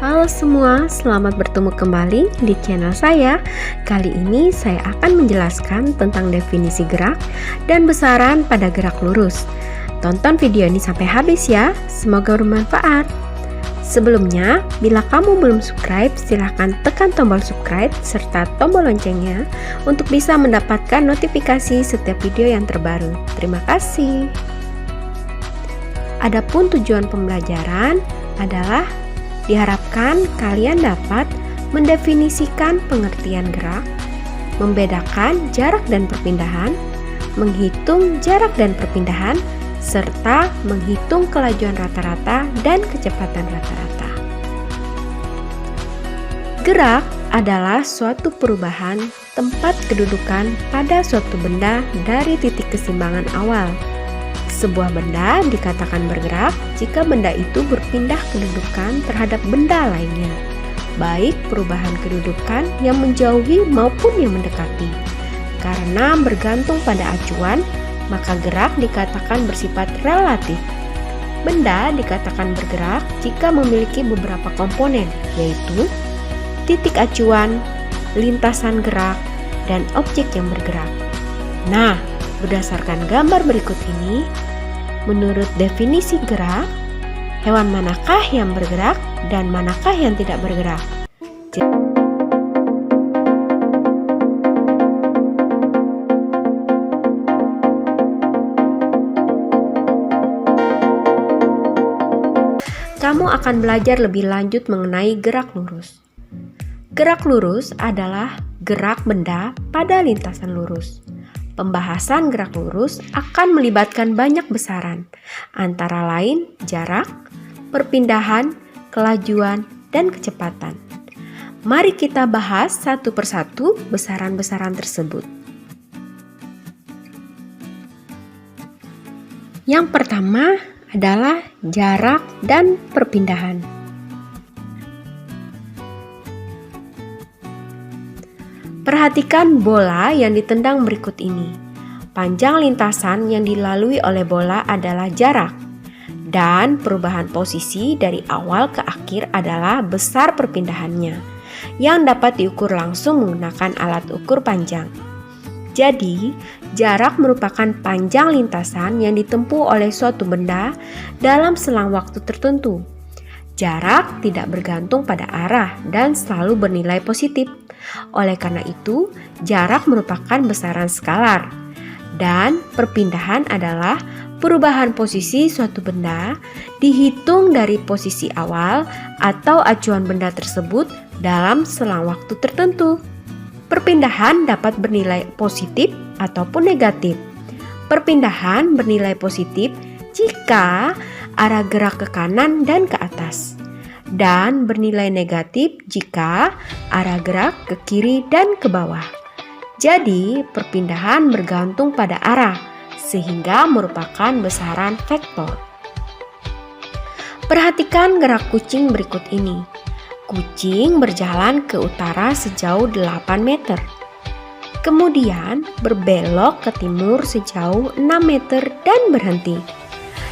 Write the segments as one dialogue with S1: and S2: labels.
S1: Halo semua, selamat bertemu kembali di channel saya. Kali ini saya akan menjelaskan tentang definisi gerak dan besaran pada gerak lurus. Tonton video ini sampai habis ya, semoga bermanfaat. Sebelumnya, bila kamu belum subscribe, silahkan tekan tombol subscribe serta tombol loncengnya untuk bisa mendapatkan notifikasi setiap video yang terbaru. Terima kasih. Adapun tujuan pembelajaran adalah diharapkan kalian dapat mendefinisikan pengertian gerak, membedakan jarak dan perpindahan, menghitung jarak dan perpindahan, serta menghitung kelajuan rata-rata dan kecepatan rata-rata. Gerak adalah suatu perubahan tempat kedudukan pada suatu benda dari titik keseimbangan awal. Sebuah benda dikatakan bergerak jika benda itu berpindah kedudukan terhadap benda lainnya, baik perubahan kedudukan yang menjauhi maupun yang mendekati. Karena bergantung pada acuan, maka gerak dikatakan bersifat relatif. Benda dikatakan bergerak jika memiliki beberapa komponen, yaitu titik acuan, lintasan gerak, dan objek yang bergerak. Nah, berdasarkan gambar berikut ini, menurut definisi gerak, hewan manakah yang bergerak dan manakah yang tidak bergerak? Kamu akan belajar lebih lanjut mengenai gerak lurus. Gerak lurus adalah gerak benda pada lintasan lurus. Pembahasan gerak lurus akan melibatkan banyak besaran, antara lain jarak, perpindahan, kelajuan, dan kecepatan. Mari kita bahas satu persatu besaran-besaran tersebut. Yang pertama adalah jarak dan perpindahan. Perhatikan bola yang ditendang berikut ini. Panjang lintasan yang dilalui oleh bola adalah jarak, dan perubahan posisi dari awal ke akhir adalah besar perpindahannya, yang dapat diukur langsung menggunakan alat ukur panjang. Jadi, jarak merupakan panjang lintasan yang ditempuh oleh suatu benda dalam selang waktu tertentu. Jarak tidak bergantung pada arah dan selalu bernilai positif. Oleh karena itu, jarak merupakan besaran skalar, dan perpindahan adalah perubahan posisi suatu benda dihitung dari posisi awal atau acuan benda tersebut dalam selang waktu tertentu. Perpindahan dapat bernilai positif ataupun negatif. Perpindahan bernilai positif jika arah gerak ke kanan dan ke atas, dan bernilai negatif jika arah gerak ke kiri dan ke bawah. Jadi, perpindahan bergantung pada arah, sehingga merupakan besaran vektor. Perhatikan gerak kucing berikut ini. Kucing berjalan ke utara sejauh 8 meter. Kemudian berbelok ke timur sejauh 6 meter dan berhenti.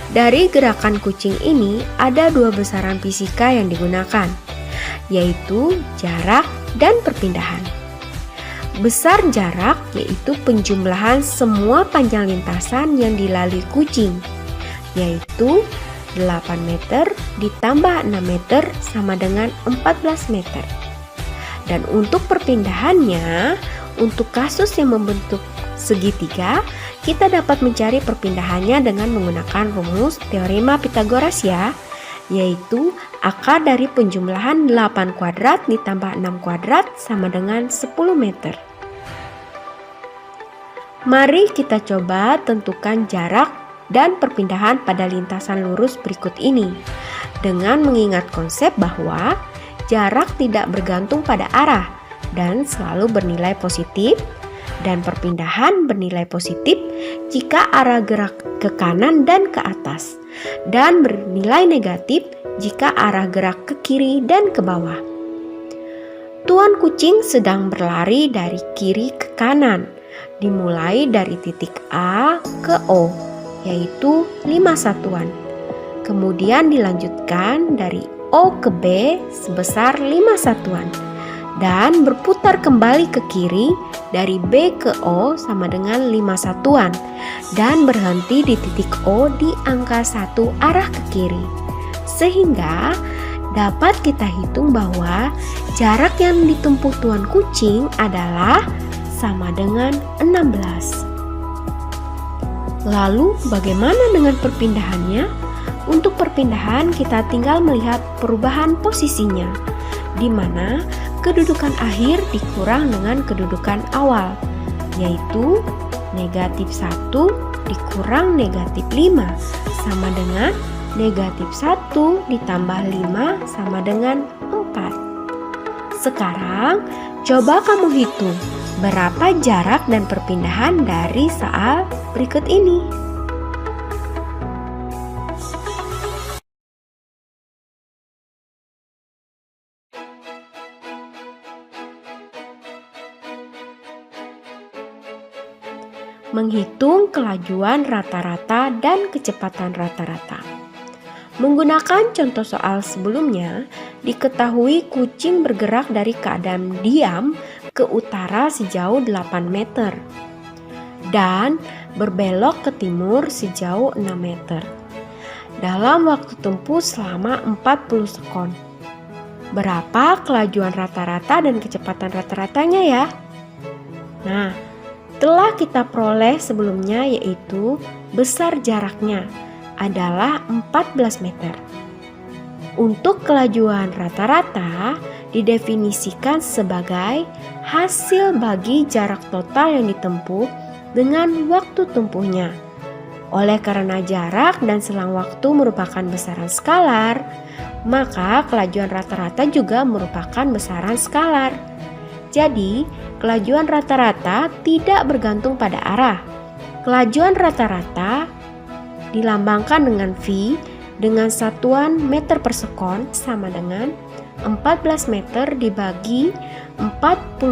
S1: Dari gerakan kucing ini ada dua besaran fisika yang digunakan, yaitu jarak dan perpindahan. Besar jarak yaitu penjumlahan semua panjang lintasan yang dilalui kucing, yaitu 8 meter ditambah 6 meter sama dengan 14 meter. Dan untuk perpindahannya, untuk kasus yang membentuk segitiga, kita dapat mencari perpindahannya dengan menggunakan rumus teorema Pythagoras ya, yaitu akar dari penjumlahan 8 kuadrat ditambah 6 kuadrat sama dengan 10 meter. Mari kita coba tentukan jarak dan perpindahan pada lintasan lurus berikut ini dengan mengingat konsep bahwa jarak tidak bergantung pada arah dan selalu bernilai positif, dan perpindahan bernilai positif jika arah gerak ke kanan dan ke atas, dan bernilai negatif jika arah gerak ke kiri dan ke bawah. Tuan kucing sedang berlari dari kiri ke kanan, dimulai dari titik A ke O, yaitu 5 satuan. Kemudian dilanjutkan dari O ke B sebesar 5 satuan dan berputar kembali ke kiri dari B ke O sama dengan 5 satuan dan berhenti di titik O di angka 1 arah ke kiri. Sehingga dapat kita hitung bahwa jarak yang ditempuh tuan kucing adalah sama dengan 16. Lalu bagaimana dengan perpindahannya? Untuk perpindahan kita tinggal melihat perubahan posisinya, di mana kedudukan akhir dikurang dengan kedudukan awal, yaitu negatif 1 dikurang negatif 5 sama dengan negatif 1 ditambah 5 sama dengan 4. Sekarang coba kamu hitung berapa jarak dan perpindahan dari soal berikut ini. Menghitung kelajuan rata-rata dan kecepatan rata-rata. Menggunakan contoh soal sebelumnya, diketahui kucing bergerak dari keadaan diam ke utara sejauh 8 meter dan berbelok ke timur sejauh 6 meter dalam waktu tempuh selama 40 sekon. Berapa kelajuan rata-rata dan kecepatan rata-ratanya ya? Nah, telah kita peroleh sebelumnya, yaitu besar jaraknya adalah 14 meter. Untuk kelajuan rata-rata didefinisikan sebagai hasil bagi jarak total yang ditempuh dengan waktu tempuhnya. Oleh karena jarak dan selang waktu merupakan besaran skalar, maka kelajuan rata-rata juga merupakan besaran skalar. Jadi, kelajuan rata-rata tidak bergantung pada arah. Kelajuan rata-rata dilambangkan dengan V dengan satuan meter per sekon sama dengan 14 meter dibagi 40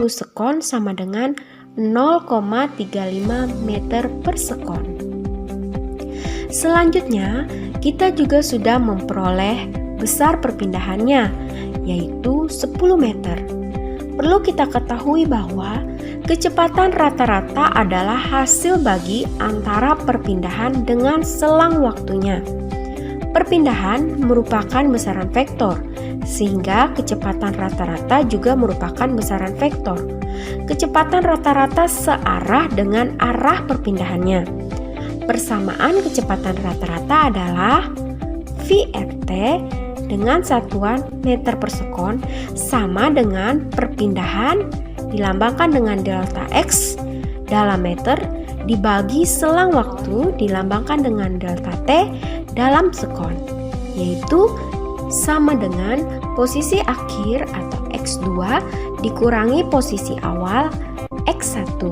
S1: sekon sama dengan 0,35 meter per sekon. Selanjutnya, kita juga sudah memperoleh besar perpindahannya, yaitu 10 meter. Perlu kita ketahui bahwa kecepatan rata-rata adalah hasil bagi antara perpindahan dengan selang waktunya. Perpindahan merupakan besaran vektor, sehingga kecepatan rata-rata juga merupakan besaran vektor. Kecepatan rata-rata searah dengan arah perpindahannya. Persamaan kecepatan rata-rata adalah VRT dengan satuan meter per sekon sama dengan perpindahan dilambangkan dengan delta X dalam meter dibagi selang waktu dilambangkan dengan delta T dalam sekon, yaitu sama dengan posisi akhir atau X2 dikurangi posisi awal X1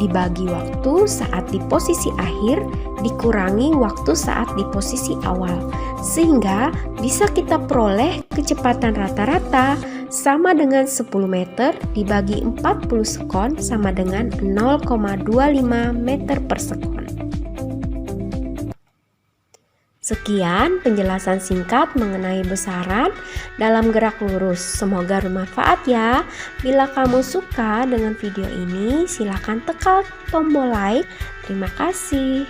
S1: dibagi waktu saat di posisi akhir dikurangi waktu saat di posisi awal, sehingga bisa kita peroleh kecepatan rata-rata sama dengan 10 meter dibagi 40 sekon sama dengan 0,25 meter per sekon. Sekian penjelasan singkat mengenai besaran dalam gerak lurus. Semoga bermanfaat ya. Bila kamu suka dengan video ini, silakan tekan tombol like. Terima kasih.